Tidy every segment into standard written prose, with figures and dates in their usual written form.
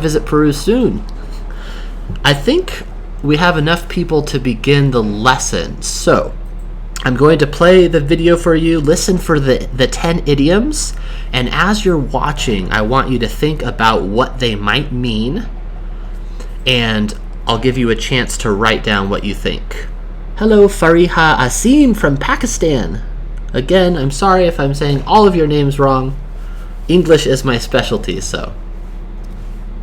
visit Peru soon. I think we have enough people to begin the lesson, so I'm going to play the video for you. Listen for the 10 idioms, and as you're watching, I want you to think about what they might mean, and I'll give you a chance to write down what you think. Hello, Fariha Asim from Pakistan. Again, I'm sorry if I'm saying all of your names wrong. English is my specialty, so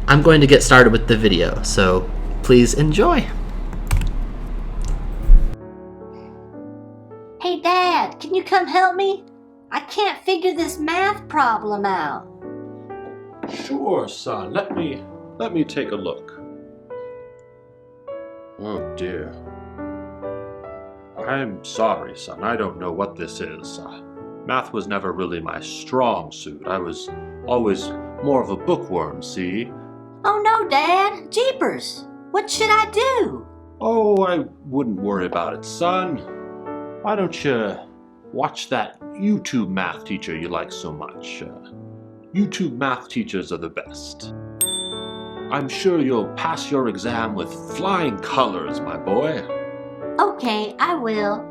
I'm going to get started with the video, so please enjoy. Hey Dad, can you come help me? I can't figure this math problem out. Sure, son. Let me take a look. Oh dear. I'm sorry, son. I don't know what this is. Math was never really my strong suit. I was always more of a bookworm, see? Oh no, Dad! Jeepers! What should I do? Oh, I wouldn't worry about it, son. Why don't you watch that YouTube math teacher you like so much? YouTube math teachers are the best. I'm sure you'll pass your exam with flying colors, my boy. Okay, I will.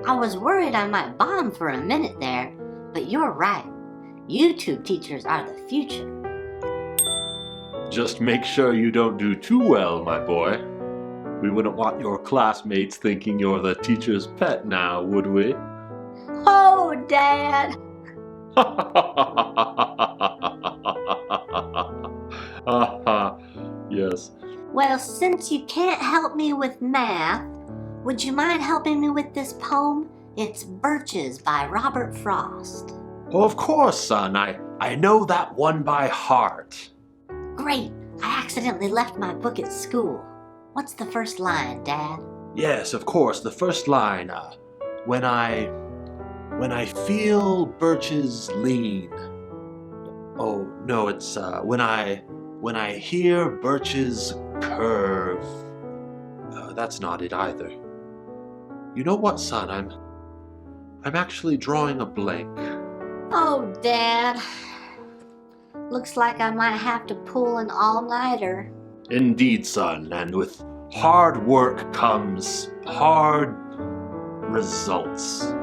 I was worried I might bomb for a minute there, but you're right. YouTube teachers are the future. Just make sure you don't do too well, my boy. We wouldn't want your classmates thinking you're the teacher's pet now, would we? Oh, Dad! Yes. Well, since you can't help me with math, would you mind helping me with this poem? It's Birches by Robert Frost. Oh, of course, son. I know that one by heart. Great! I accidentally left my book at school. What's the first line, Dad? Yes, of course. The first line, when I feel birches lean. Oh, no, it's, when I hear birches curve. That's not it either. You know what, son? I'm actually drawing a blank. Oh, Dad. Looks like I might have to pull an all-nighter. Indeed, son, and with hard work comes hard results.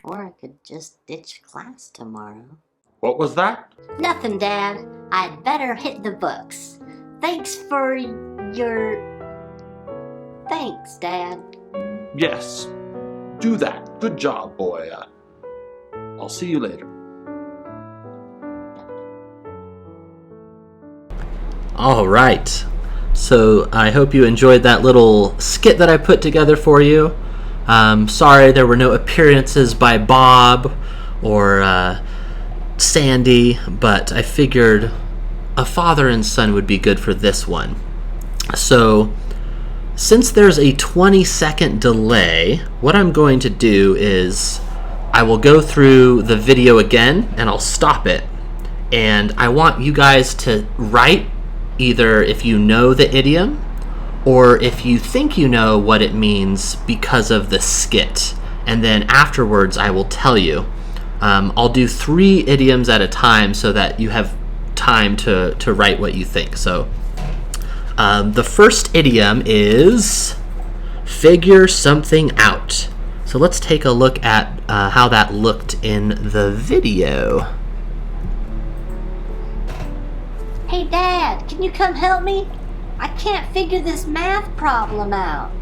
Or I could just ditch class tomorrow. What was that? Nothing, Dad. I'd better hit the books. Thanks for your... Thanks, Dad. Yes, do that. Good job, boy. I'll see you later. All right, so I hope you enjoyed that little skit that I put together for you. Sorry there were no appearances by Bob or Sandy, but I figured a father and son would be good for this one. So since there's a 20-second delay, what I'm going to do is I will go through the video again and I'll stop it. And I want you guys to write either if you know the idiom or if you think you know what it means because of the skit. And then afterwards I will tell you. I'll do 3 idioms at a time so that you have time to write what you think. So the first idiom is figure something out. So let's take a look at how that looked in the video. Hey, Dad, can you come help me? I can't figure this math problem out.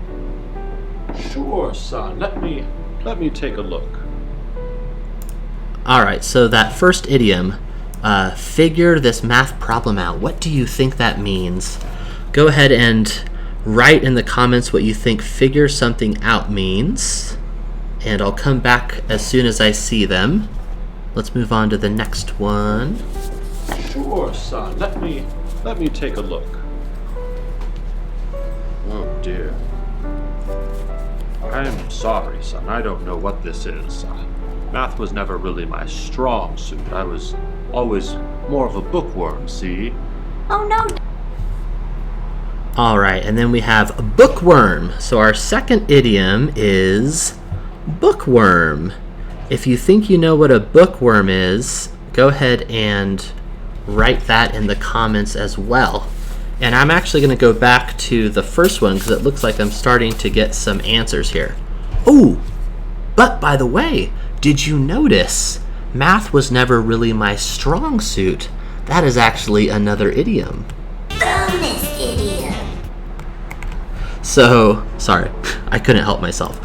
Sure, son. Let me take a look. All right, so that first idiom, figure this math problem out. What do you think that means? Go ahead and write in the comments what you think figure something out means, and I'll come back as soon as I see them. Let's move on to the next one. Sure, son. Let me take a look. Oh dear. I'm sorry, son. I don't know what this is. Math was never really my strong suit. I was always more of a bookworm, see? Oh no! All right, and then we have bookworm. So our second idiom is bookworm. If you think you know what a bookworm is, go ahead and write that in the comments as well. And I'm actually going to go back to the first one because it looks like I'm starting to get some answers here. Oh, but by the way, did you notice math was never really my strong suit? That is actually another idiom. Bonus idiom. So, sorry, I couldn't help myself.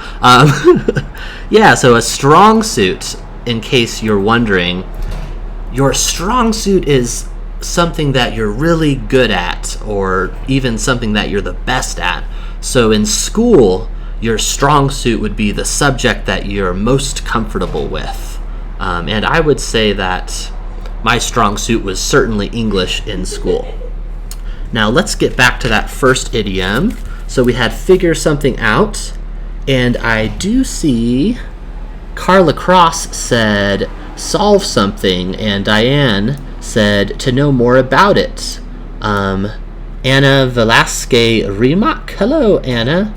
Yeah, so a strong suit, in case you're wondering, your strong suit is something that you're really good at, or even something that you're the best at. So in school, your strong suit would be the subject that you're most comfortable with. And I would say that my strong suit was certainly English in school. Now let's get back to that first idiom. So we had figure something out, and I do see Carla Cross said solve something, and Diane said to know more about it. Anna Velasquez Rimac, hello Anna.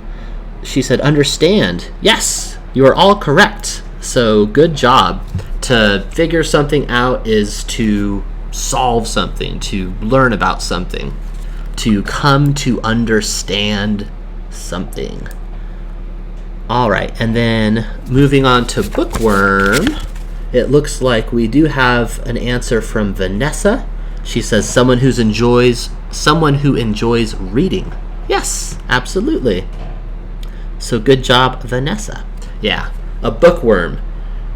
She said understand. Yes, you are all correct. So good job. To figure something out is to solve something, to learn about something, to come to understand something. All right, and then moving on to bookworm, it looks like we do have an answer from Vanessa. She says someone who enjoys reading. Yes, absolutely. So good job, Vanessa. Yeah, a bookworm.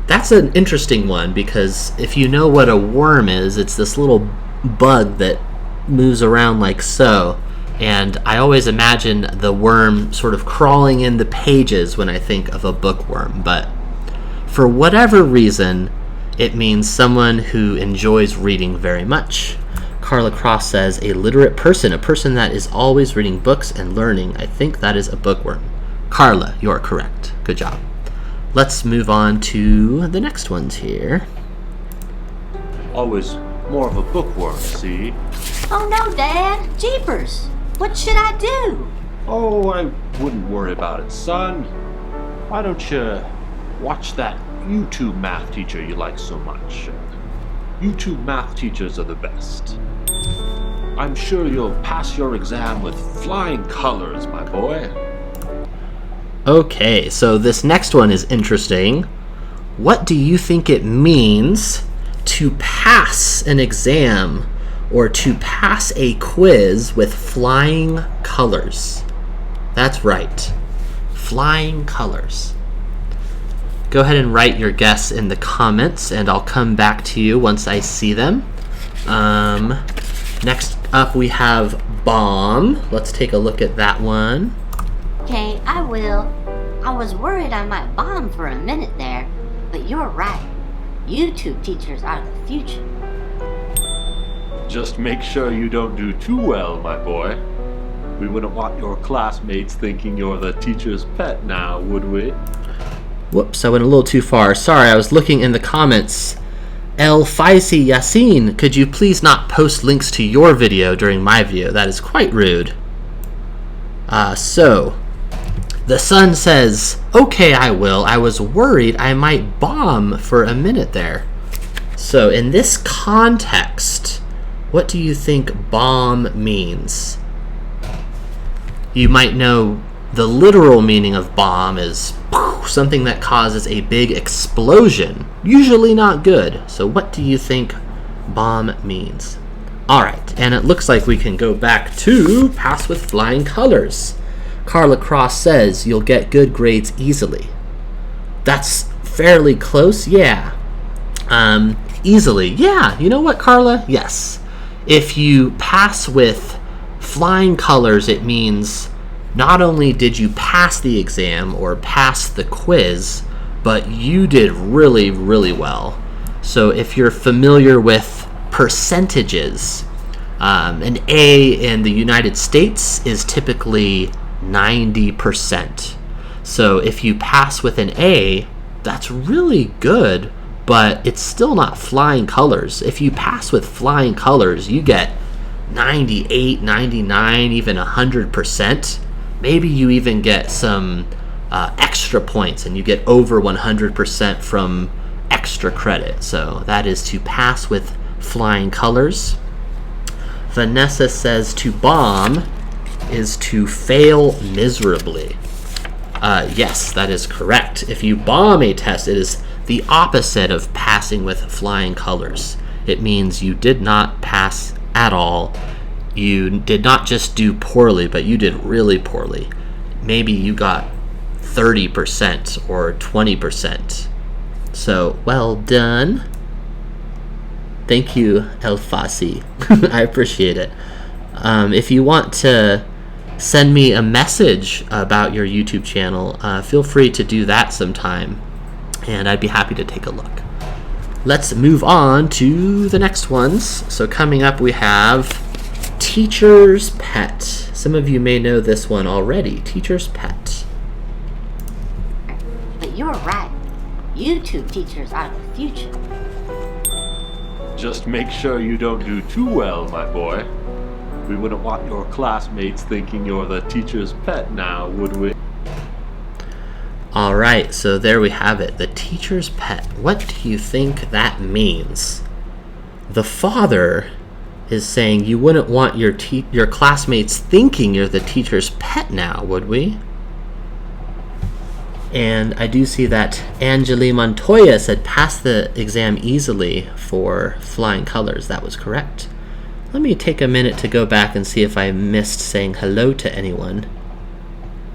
That's an interesting one because if you know what a worm is, it's this little bug that moves around like so. And I always imagine the worm sort of crawling in the pages when I think of a bookworm. But for whatever reason, it means someone who enjoys reading very much. Carla Cross says a literate person, a person that is always reading books and learning. I think that is a bookworm. Carla, you're correct. Good job. Let's move on to the next ones here. Always more of a bookworm, see? Oh no, Dad. Jeepers. What should I do? Oh, I wouldn't worry about it, son. Why don't you watch that YouTube math teacher you like so much? YouTube math teachers are the best. I'm sure you'll pass your exam with flying colors, my boy. Okay, so this next one is interesting. What do you think it means to pass an exam or to pass a quiz with flying colors? That's right, flying colors. Go ahead and write your guess in the comments, and I'll come back to you once I see them. Next up we have bomb. Let's take a look at that one. Okay, I will. I was worried I might bomb for a minute there, but you're right. YouTube teachers are the future. Just make sure you don't do too well, my boy. We wouldn't want your classmates thinking you're the teacher's pet now, would we? Whoops, I went a little too far. Sorry, I was looking in the comments. El Faisi Yasin, could you please not post links to your video during my video? That is quite rude. So, the sun says, okay, I will. I was worried I might bomb for a minute there. So, in this context, what do you think bomb means? You might know the literal meaning of bomb is something that causes a big explosion. Usually not good. So what do you think bomb means? Alright, and it looks like we can go back to pass with flying colors. Carla Cross says you'll get good grades easily. That's fairly close, yeah. Easily, yeah. You know what, Carla? Yes. If you pass with flying colors, it means not only did you pass the exam or pass the quiz, but you did really, really well. So if you're familiar with percentages, an A in the United States is typically 90%. So if you pass with an A, that's really good, but it's still not flying colors. If you pass with flying colors, you get 98, 99, even 100%. Maybe you even get some extra points and you get over 100% from extra credit. So that is to pass with flying colors. Vanessa says to bomb is to fail miserably. Yes, that is correct. If you bomb a test, it is the opposite of passing with flying colors. It means you did not pass at all. You did not just do poorly, but you did really poorly. Maybe you got 30% or 20%. So, well done. Thank you, El Fasi. I appreciate it. If you want to send me a message about your YouTube channel, feel free to do that sometime, and I'd be happy to take a look. Let's move on to the next ones. So coming up we have Teacher's Pet. Some of you may know this one already. Teacher's Pet. But you're right. YouTube teachers are the future. Just make sure you don't do too well, my boy. We wouldn't want your classmates thinking you're the teacher's pet now, would we? Alright, so there we have it. The teacher's pet. What do you think that means? The father is saying you wouldn't want your classmates thinking you're the teacher's pet now, would we? And I do see that Angeli Montoya said pass the exam easily for flying colors. That was correct. Let me take a minute to go back and see if I missed saying hello to anyone.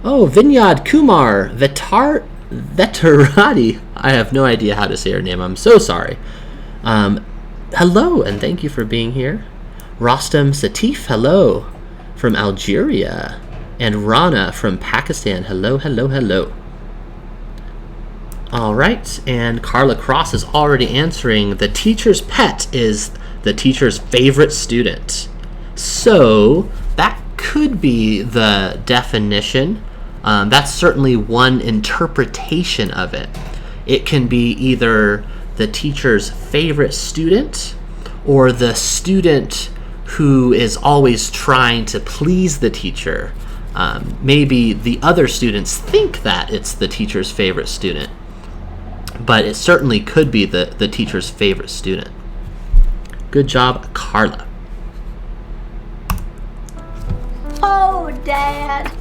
Oh, Vinyad Kumar Veterati. I have no idea how to say her name. I'm so sorry. Hello, and thank you for being here. Rostam Satif, hello, from Algeria. And Rana from Pakistan, hello, hello, hello. All right, and Carla Cross is already answering. The teacher's pet is the teacher's favorite student. So that could be the definition. That's certainly one interpretation of it. It can be either the teacher's favorite student or the student who is always trying to please the teacher. Maybe the other students think that it's the teacher's favorite student, but it certainly could be the teacher's favorite student. Good job, Carla. Oh, Dad.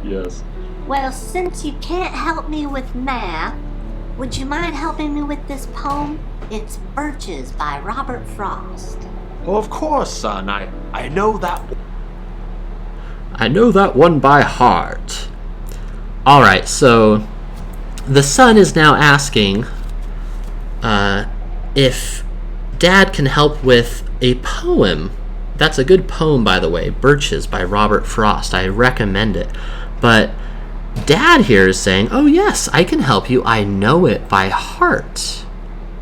Yes. Well, since you can't help me with math, would you mind helping me with this poem? It's Birches by Robert Frost. Oh, of course, son. I know that. I know that one by heart. All right, so the son is now asking if Dad can help with a poem. That's a good poem, by the way, Birches by Robert Frost. I recommend it. But Dad here is saying, oh yes, I can help you. I know it by heart.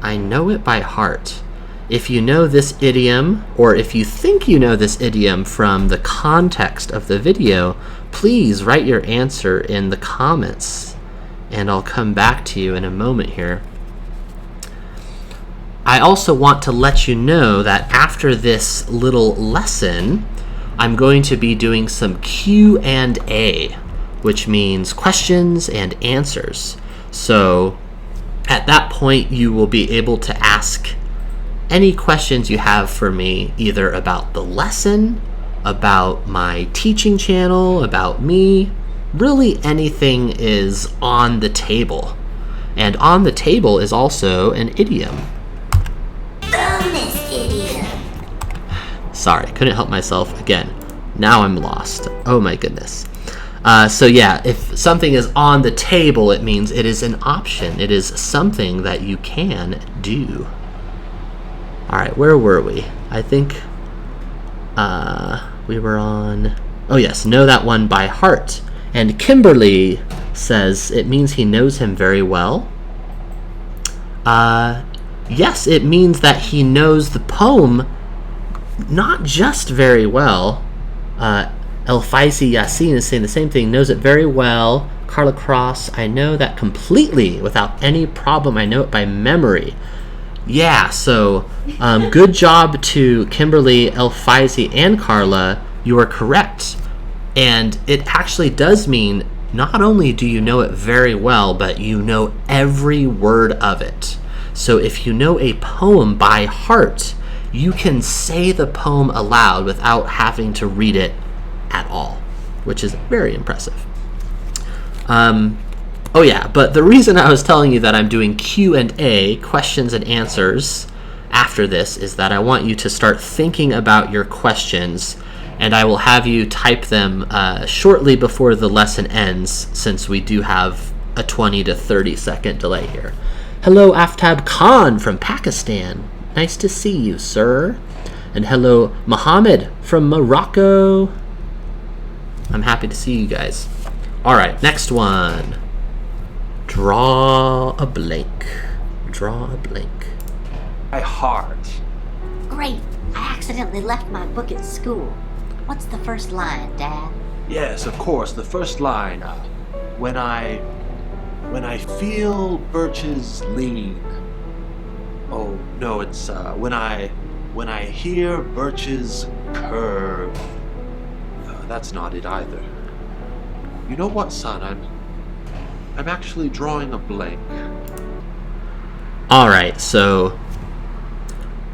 I know it by heart. If you know this idiom, or if you think you know this idiom from the context of the video, please write your answer in the comments, and I'll come back to you in a moment here. I also want to let you know that after this little lesson, I'm going to be doing some Q&A, which means questions and answers. So at that point, you will be able to ask any questions you have for me, either about the lesson, about my teaching channel, about me. Really anything is on the table. And on the table is also an idiom. Bonus idiom. Sorry, couldn't help myself again. Now I'm lost. Oh my goodness. So yeah, if something is on the table, it means it is an option. It is something that you can do. All right, where were we? I think we were on... Oh yes, know that one by heart. And Kimberly says it means he knows him very well. Yes, it means that he knows the poem not just very well. El Faisi Yassin is saying the same thing, knows it very well. Carla Cross, I know that completely without any problem. I know it by memory. Yeah, so good job to Kimberly, El Faisi, and Carla. You are correct. And it actually does mean not only do you know it very well, but you know every word of it. So if you know a poem by heart, you can say the poem aloud without having to read it at all, which is very impressive. Oh yeah, but the reason I was telling you that I'm doing Q&A, questions and answers, after this is that I want you to start thinking about your questions, and I will have you type them shortly before the lesson ends, since we do have a 20 to 30 second delay here. Hello, Aftab Khan from Pakistan. Nice to see you, sir. And hello, Mohammed from Morocco. I'm happy to see you guys. All right, next one. Draw a blank. Draw a blank. By heart. Great. I accidentally left my book at school. What's the first line, Dad? Yes, of course. The first line. When I feel birches lean. Oh no, it's when I hear birches curve. That's not it either. You know what, son? I'm actually drawing a blank. All right, so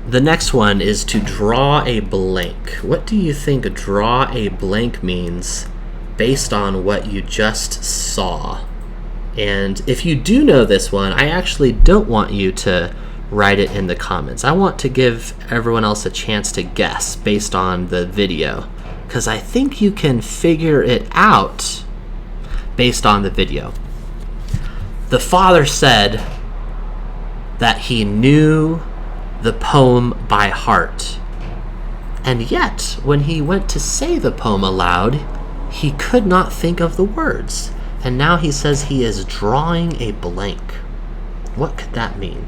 the next one is to draw a blank. What do you think draw a blank means based on what you just saw? And if you do know this one, I actually don't want you to write it in the comments. I want to give everyone else a chance to guess based on the video, because I think you can figure it out based on the video. The father said that he knew the poem by heart, and yet when he went to say the poem aloud, he could not think of the words, and now he says he is drawing a blank. What could that mean?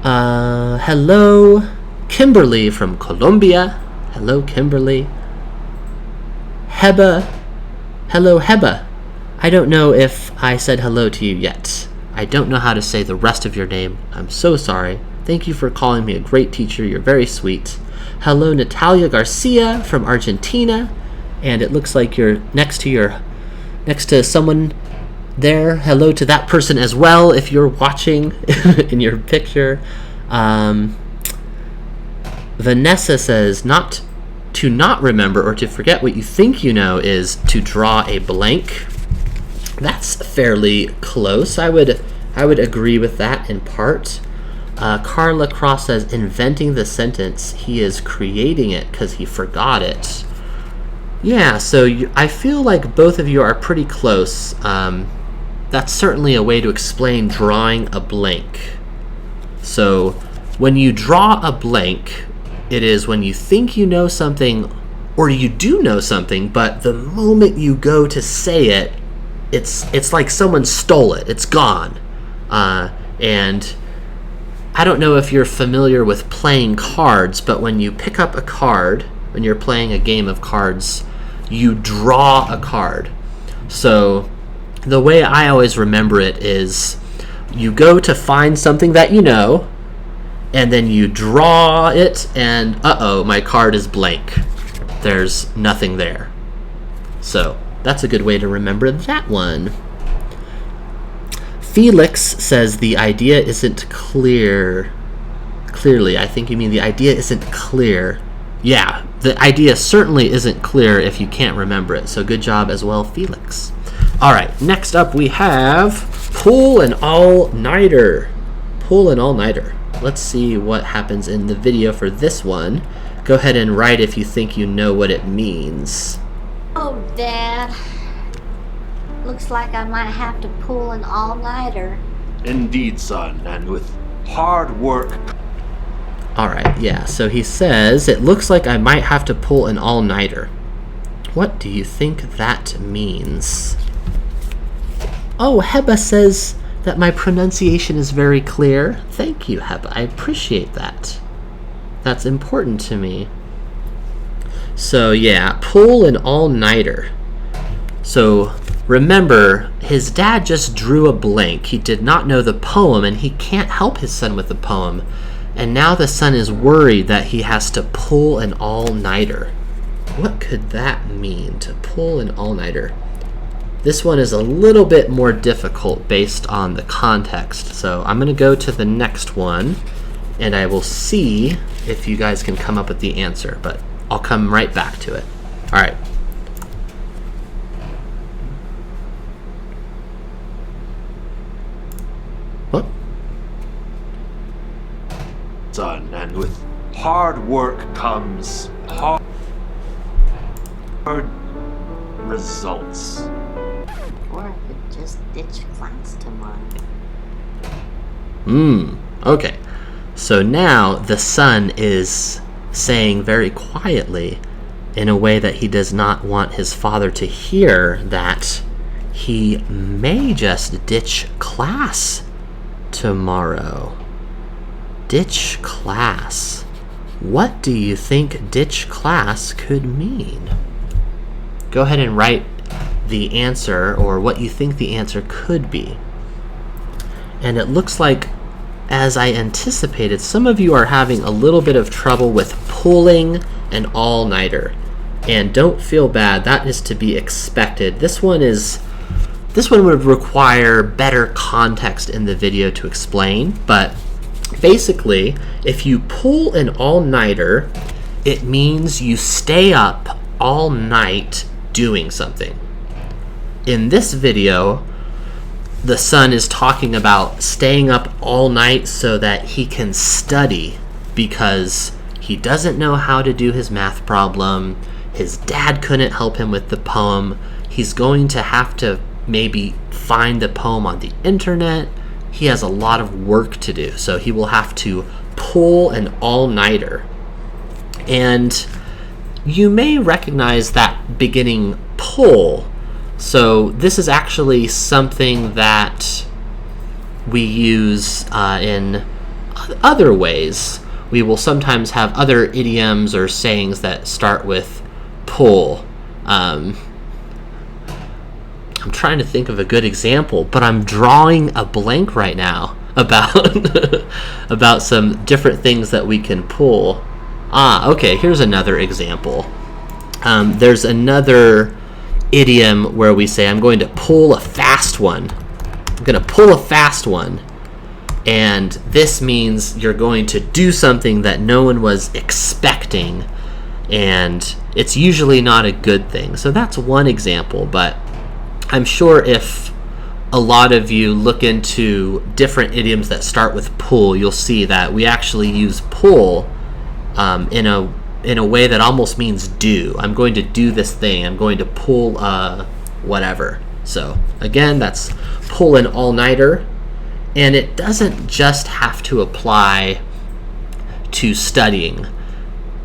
Hello, Kimberly from Colombia. Hello, Kimberly. Heba. Hello, Heba. I don't know if I said hello to you yet. I don't know how to say the rest of your name. I'm so sorry. Thank you for calling me a great teacher. You're very sweet. Hello, Natalia Garcia from Argentina. And it looks like you're next to someone there. Hello to that person as well if you're watching in your picture. Vanessa says not remember or to forget what you think you know is to draw a blank. That's fairly close. I would agree with that in part. Carla Cross says inventing the sentence. He is creating it because he forgot it. Yeah, so I feel like both of you are pretty close. That's certainly a way to explain drawing a blank. So when you draw a blank, it is when you think you know something, or you do know something, but the moment you go to say it, it's like someone stole it. It's gone. And I don't know if you're familiar with playing cards, but when you pick up a card, when you're playing a game of cards, you draw a card. So the way I always remember it is you go to find something that you know, and then you draw it, and uh-oh, my card is blank. There's nothing there. So that's a good way to remember that one. Felix says the idea isn't clear. Clearly, I think you mean the idea isn't clear. Yeah, the idea certainly isn't clear if you can't remember it. So good job as well, Felix. All right, next up we have pull an all-nighter. Pull an all-nighter. Let's see what happens in the video for this one. Go ahead and write if you think you know what it means. Oh, Dad. Looks like I might have to pull an all-nighter. Indeed, son, and with hard work. All right, yeah, so he says, it looks like I might have to pull an all-nighter. What do you think that means? Oh, Heba says that my pronunciation is very clear. Thank you, Heba. I appreciate that. That's important to me. So, yeah, pull an all-nighter. So, remember, his dad just drew a blank. He did not know the poem, and he can't help his son with the poem. And now the son is worried that he has to pull an all-nighter. What could that mean, to pull an all-nighter? This one is a little bit more difficult based on the context. So I'm going to go to the next one, and I will see if you guys can come up with the answer, but I'll come right back to it. All right. What? Son, and with hard work comes hard results. Or I could just ditch class tomorrow. Okay. So now the son is saying very quietly, in a way that he does not want his father to hear, that he may just ditch class tomorrow. Ditch class. What do you think ditch class could mean? Go ahead and write the answer, or what you think the answer could be. And it looks like, as I anticipated, some of you are having a little bit of trouble with pulling an all-nighter. And don't feel bad, that is to be expected. This one would require better context in the video to explain, but basically, if you pull an all-nighter, it means you stay up all night doing something. In this video, the son is talking about staying up all night so that he can study, because he doesn't know how to do his math problem. His dad couldn't help him with the poem. He's going to have to maybe find the poem on the internet. He has a lot of work to do, so he will have to pull an all-nighter. And you may recognize that beginning pull. So this is actually something that we use in other ways. We will sometimes have other idioms or sayings that start with pull. I'm trying to think of a good example, but I'm drawing a blank right now about about some different things that we can pull. Okay, here's another example. There's another idiom where we say, I'm going to pull a fast one. I'm going to pull a fast one. And this means you're going to do something that no one was expecting, and it's usually not a good thing. So that's one example, but I'm sure if a lot of you look into different idioms that start with pull, you'll see that we actually use pull in a way that almost means do. I'm going to do this thing. I'm going to pull whatever. So again, that's pull an all-nighter. And it doesn't just have to apply to studying.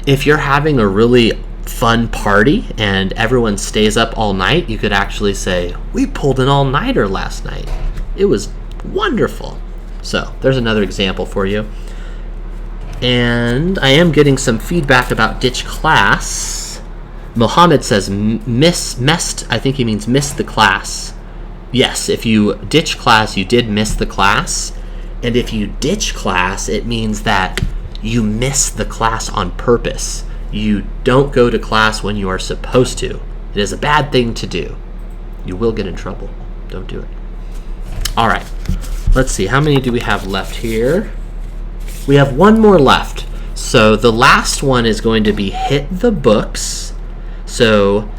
If you're having a really fun party and everyone stays up all night, you could actually say, we pulled an all-nighter last night. It was wonderful. So there's another example for you. And I am getting some feedback about ditch class. Mohammed says missed. I think he means missed the class. Yes, if you ditch class, you did miss the class. And if you ditch class, it means that you miss the class on purpose. You don't go to class when you are supposed to. It is a bad thing to do. You will get in trouble. Don't do it. All right, let's see. How many do we have left here? We have one more left. So the last one is going to be hit the books. So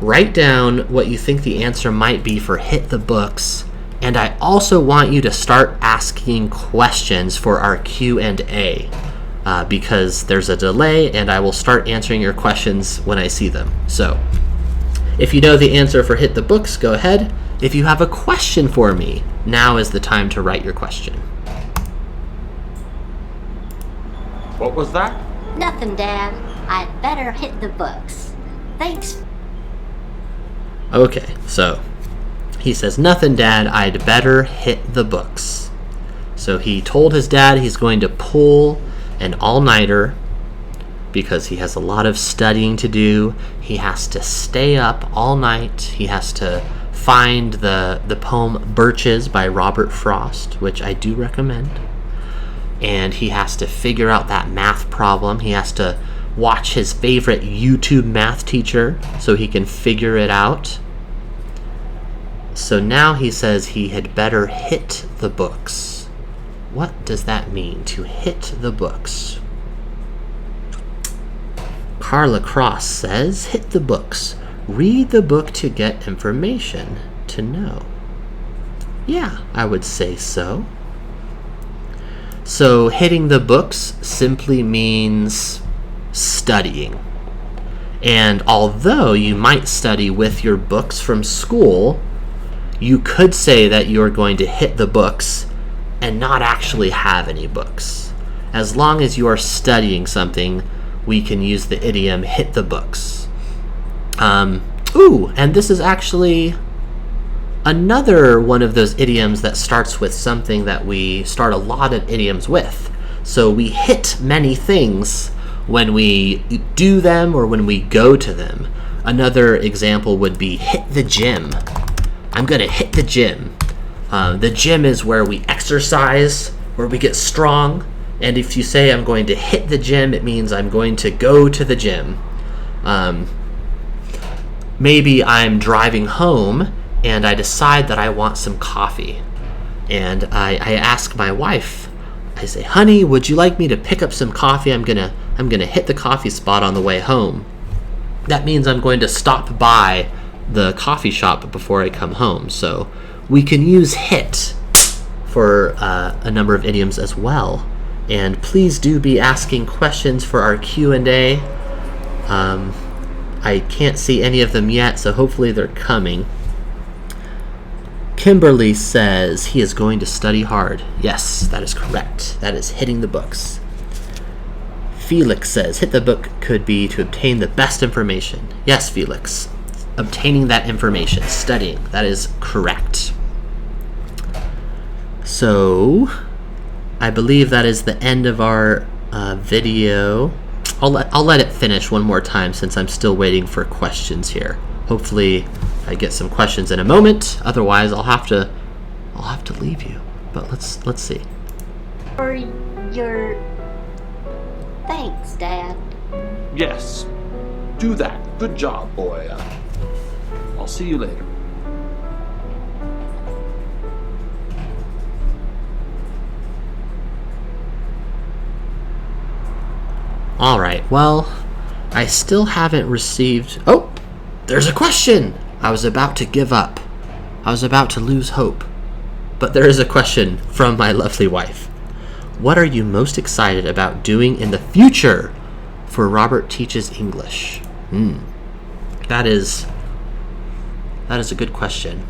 write down what you think the answer might be for hit the books. And I also want you to start asking questions for our Q&A because there's a delay, and I will start answering your questions when I see them. So if you know the answer for hit the books, go ahead. If you have a question for me, now is the time to write your question. What was that? Nothing, Dad. I'd better hit the books. Thanks. Okay, so he says, nothing, Dad, I'd better hit the books. So he told his dad he's going to pull an all-nighter because he has a lot of studying to do. He has to stay up all night. He has to find the poem Birches by Robert Frost, which I do recommend. And he has to figure out that math problem. He has to watch his favorite YouTube math teacher so he can figure it out. So now he says he had better hit the books. What does that mean, to hit the books? Carla Cross says, hit the books. Read the book to get information to know. Yeah, I would say so. So hitting the books simply means studying. And although you might study with your books from school, you could say that you're going to hit the books and not actually have any books. As long as you are studying something, we can use the idiom hit the books. And this is actually another one of those idioms that starts with something that we start a lot of idioms with. So we hit many things when we do them or when we go to them. Another example would be hit the gym. I'm gonna hit the gym. The gym is where we exercise, where we get strong. And if you say I'm going to hit the gym, it means I'm going to go to the gym. Maybe I'm driving home and I decide that I want some coffee. And I ask my wife, I say, honey, would you like me to pick up some coffee? I'm gonna hit the coffee spot on the way home. That means I'm going to stop by the coffee shop before I come home. So we can use hit for a number of idioms as well. And please do be asking questions for our Q&A. I can't see any of them yet, so hopefully they're coming. Kimberly says he is going to study hard. Yes, that is correct. That is hitting the books. Felix says hit the book could be to obtain the best information. Yes, Felix. Obtaining that information, studying. That is correct. So, I believe that is the end of our video. I'll let it finish one more time since I'm still waiting for questions here. Hopefully I get some questions in a moment. Otherwise I'll have to leave you. But let's see. For your thanks, Dad. Yes, do that. Good job, boy. I'll see you later. Alright, well, I still haven't received... Oh! There's a question! I was about to give up. I was about to lose hope. But there is a question from my lovely wife. What are you most excited about doing in the future for Robert Teaches English? That is a good question.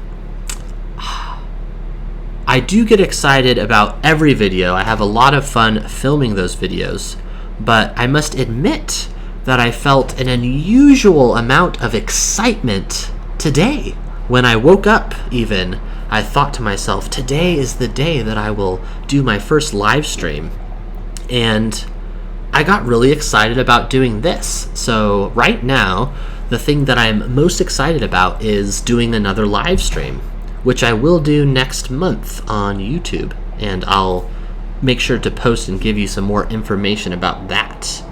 I do get excited about every video. I have a lot of fun filming those videos. But I must admit that I felt an unusual amount of excitement today. When I woke up, even, I thought to myself, today is the day that I will do my first live stream. And I got really excited about doing this. So right now, the thing that I'm most excited about is doing another live stream, which I will do next month on YouTube. And I'll make sure to post and give you some more information about that.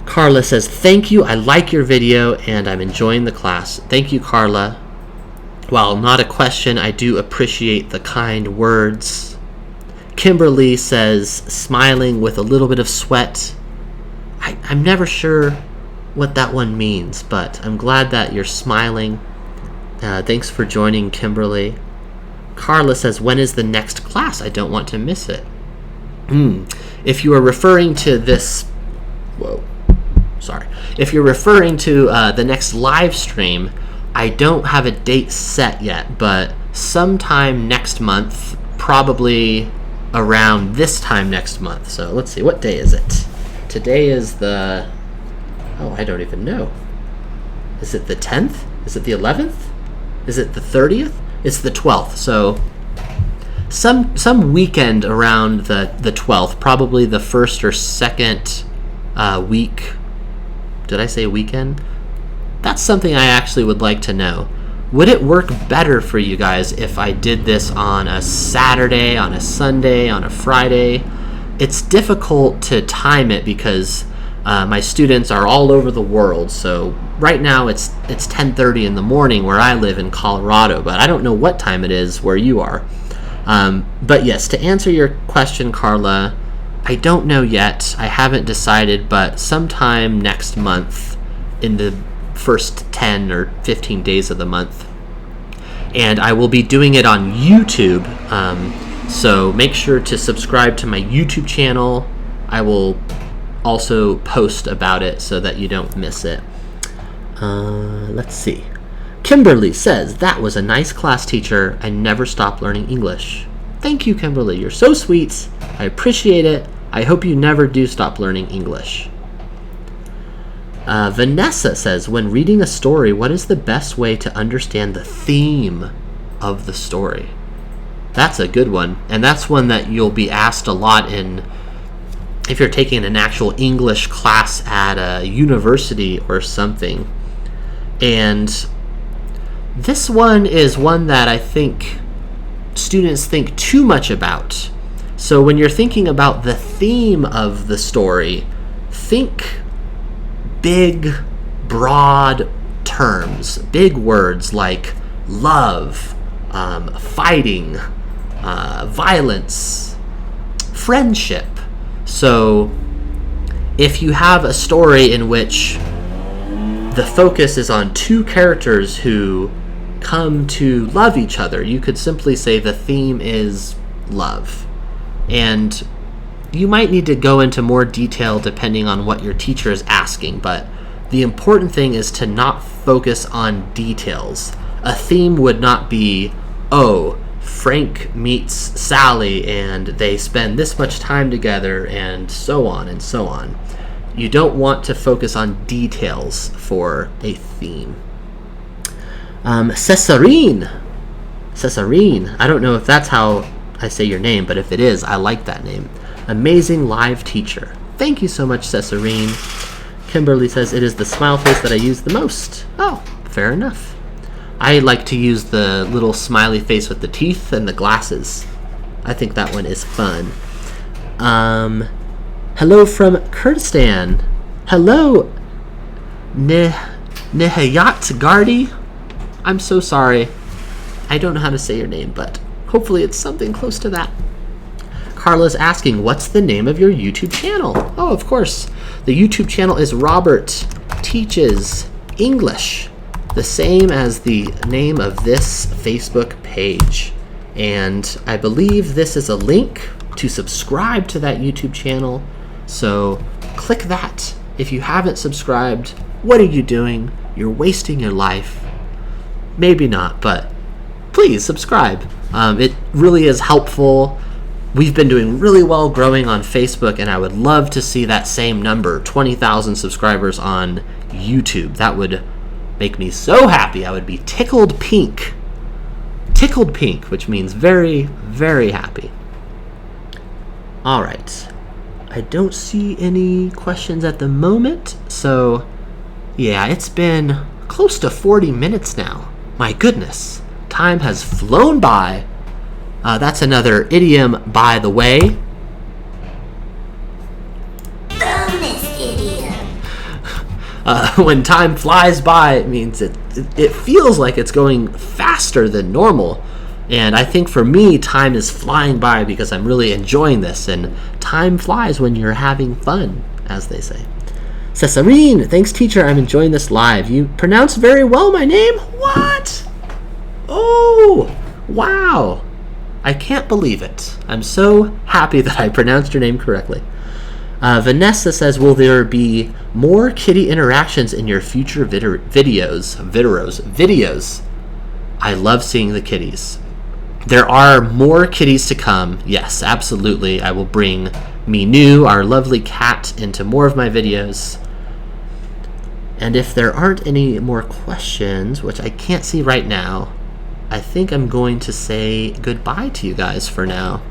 Carla says, thank you, I like your video and I'm enjoying the class. Thank you, Carla. While not a question, I do appreciate the kind words. Kimberly says, smiling with a little bit of sweat. I'm never sure what that one means, but I'm glad that you're smiling. Thanks for joining, Kimberly. Carla says, when is the next class? I don't want to miss it. If you are referring to this... If you're referring to the next live stream, I don't have a date set yet, but sometime next month, probably around this time next month. So let's see, what day is it? Today is the... I don't even know. Is it the 10th? Is it the 11th? Is it the 30th? It's the 12th, so some weekend around the 12th, probably the first or second week. Did I say weekend? That's something I actually would like to know. Would it work better for you guys if I did this on a Saturday, on a Sunday, on a Friday? It's difficult to time it because My students are all over the world, so right now it's 10:30 in the morning where I live in Colorado, but I don't know what time it is where you are. But yes, to answer your question, Carla, I don't know yet. I haven't decided, but sometime next month, in the first 10 or 15 days of the month. And I will be doing it on YouTube, so make sure to subscribe to my YouTube channel. I will also post about it so that you don't miss it. Let's see. Kimberly says, that was a nice class, teacher. I never stopped learning English. Thank you, Kimberly. You're so sweet. I appreciate it. I hope you never do stop learning English. Vanessa says, when reading a story, what is the best way to understand the theme of the story? That's a good one. And that's one that you'll be asked a lot if you're taking an actual English class at a university or something. And this one is one that I think students think too much about. So when you're thinking about the theme of the story, think big, broad terms, big words like love, fighting, violence, friendship. So if you have a story in which the focus is on two characters who come to love each other, you could simply say the theme is love. And you might need to go into more detail depending on what your teacher is asking, but the important thing is to not focus on details. A theme would not be, oh, Frank meets Sally and they spend this much time together and so on and so on. You don't want to focus on details for a theme. Cesarine, I don't know if that's how I say your name, but if it is, I like that name. Amazing live teacher. Thank you so much, Cesarine. Kimberly says, it is the smile face that I use the most. Oh, fair enough. I like to use the little smiley face with the teeth and the glasses. I think that one is fun. Hello from Kurdistan. Hello, Nihayat Gardi. I'm so sorry. I don't know how to say your name, but hopefully it's something close to that. Carla's asking, what's the name of your YouTube channel? Oh, of course. The YouTube channel is Robert Teaches English, the same as the name of this Facebook page. And I believe this is a link to subscribe to that YouTube channel. So click that. If you haven't subscribed, what are you doing? You're wasting your life. Maybe not, but please subscribe. It really is helpful. We've been doing really well growing on Facebook, and I would love to see that same number, 20,000 subscribers on YouTube. That would make me so happy. I would be tickled pink. Tickled pink, which means very, very happy. All right. I don't see any questions at the moment, so yeah, it's been close to 40 minutes now. My goodness, time has flown by. That's another idiom, by the way. Bonus idiom. When time flies by, it means it feels like it's going faster than normal. And I think for me, time is flying by because I'm really enjoying this. And time flies when you're having fun, as they say. Cesarine, thanks teacher, I'm enjoying this live. You pronounce very well my name? What? Oh, wow. I can't believe it. I'm so happy that I pronounced your name correctly. Vanessa says, will there be more kitty interactions in your future videos? I love seeing the kitties. There are more kitties to come. Yes, absolutely. I will bring Minu, our lovely cat, into more of my videos. And if there aren't any more questions, which I can't see right now, I think I'm going to say goodbye to you guys for now.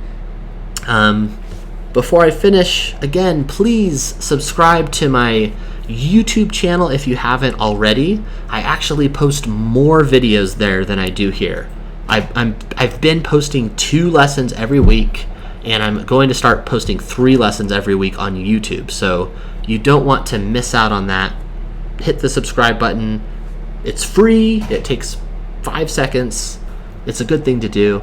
Before I finish, again, please subscribe to my YouTube channel if you haven't already. I actually post more videos there than I do here. I've been posting 2 lessons every week. and I'm going to start posting 3 lessons every week on YouTube. So you don't want to miss out on that. Hit the subscribe button. It's free. It takes 5 seconds. It's a good thing to do.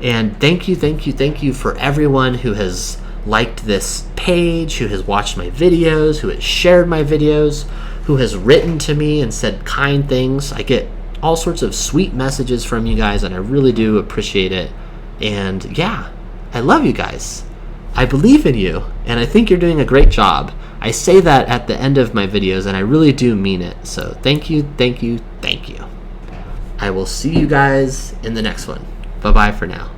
And thank you for everyone who has liked this page, who has watched my videos, who has shared my videos, who has written to me and said kind things. I get all sorts of sweet messages from you guys, and I really do appreciate it. And yeah, I love you guys. I believe in you, and I think you're doing a great job. I say that at the end of my videos, and I really do mean it. So thank you. I will see you guys in the next one. Bye-bye for now.